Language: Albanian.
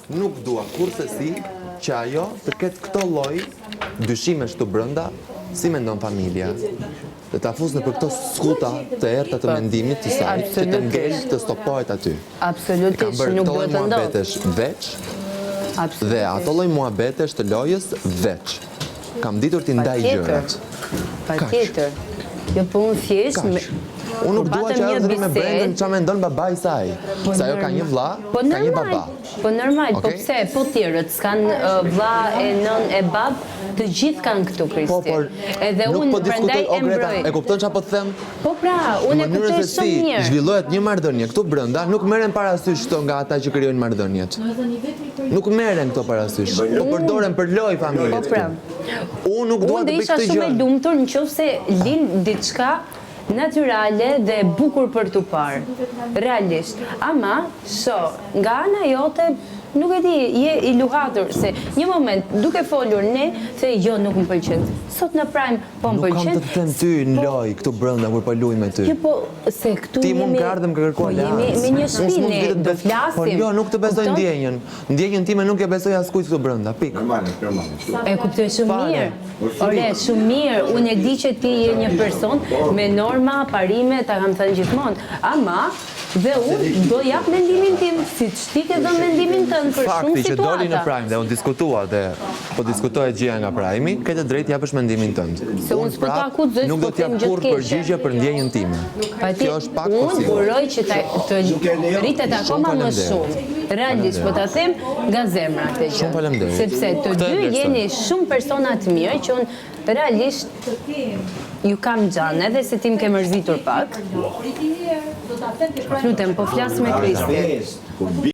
nuk dua kurse si që ajo të ketë këto lloj dyshimesh të brenda, si mendon familja. Dhe ta fusë në për këto skuta të errta të mendimit të saj, që të ngel të stopohet aty. Absolutisht, nuk duhet të ndodhë. Muhabetesh veç, dhe ato lloj muhabetesh të lojës veç. Kam ditur t'i ndaj gjërat. Patjetër. Jo, po unë thjesht unë nuk dua që ajo të me brendën çfarë mendon babai i saj. Se ajo ka një vlla, ka një baba. Po normal, po pse? Po tjerët s'kan vlla e nën e bab, të gjithë kanë këtu Kristi. Edhe unë prandaj e mbroj. E kupton çfarë po të them? Po pra, unë e kuptoj shumë mirë. Zhvillohet një marrëdhënie këtu brenda, nuk merren parasysh këto nga ata që krijojnë marrëdhëniet. Nuk merren këto parasysh. Po përdoren për lojë familje. Po pra. Unë nuk dua të bëj këtë gjë. Unë isha shumë e lumtur nëse lin diçka natyrale dhe bukur për t'u parë, realisht. Ama, nga ana jote, nuk e di, je i luhatur, se një moment, duke folur ne, se jo, nuk më pëlqen. Sot në prime, po më pëlqen. Nuk kam të them ty në loj, këtu brenda, kur po luaj me ty. Jo, po, se këtu ti mu më kardhe më kërkua jemi me një shpine, do flasim. Por jo, nuk të besoj ndjenjën. Ndjenjën time nuk e besoj askujt këtu brenda, pik. E kuptoj shumë mirë. Ore, shumë mirë. Unë e di që ti je një person me norma, parime, ta kam thënë gjithmonë. Ama, dhe unë do jap mendimin tim, si që ti ke dhënë mendimin tënë për shumë situata. Fakti që doli në Prime dhe unë diskutua dhe po diskutohet gjëja nga Prime, ke të drejtë japësh mendimin tënd. Se unë s'po të akuzoj, nuk do të jap kurrë përgjigje për ndjenjën time. Kjo është pak unë uroj që të rritet akoma më shumë. Realisht, po ta them nga zemra këtë gjë. Shumë faleminderit. Sepse të dy jeni shumë persona të mirë që unë realisht ju kam gjanë, edhe se tim ke mërzitur pak. Lutem, po flas me Kristi.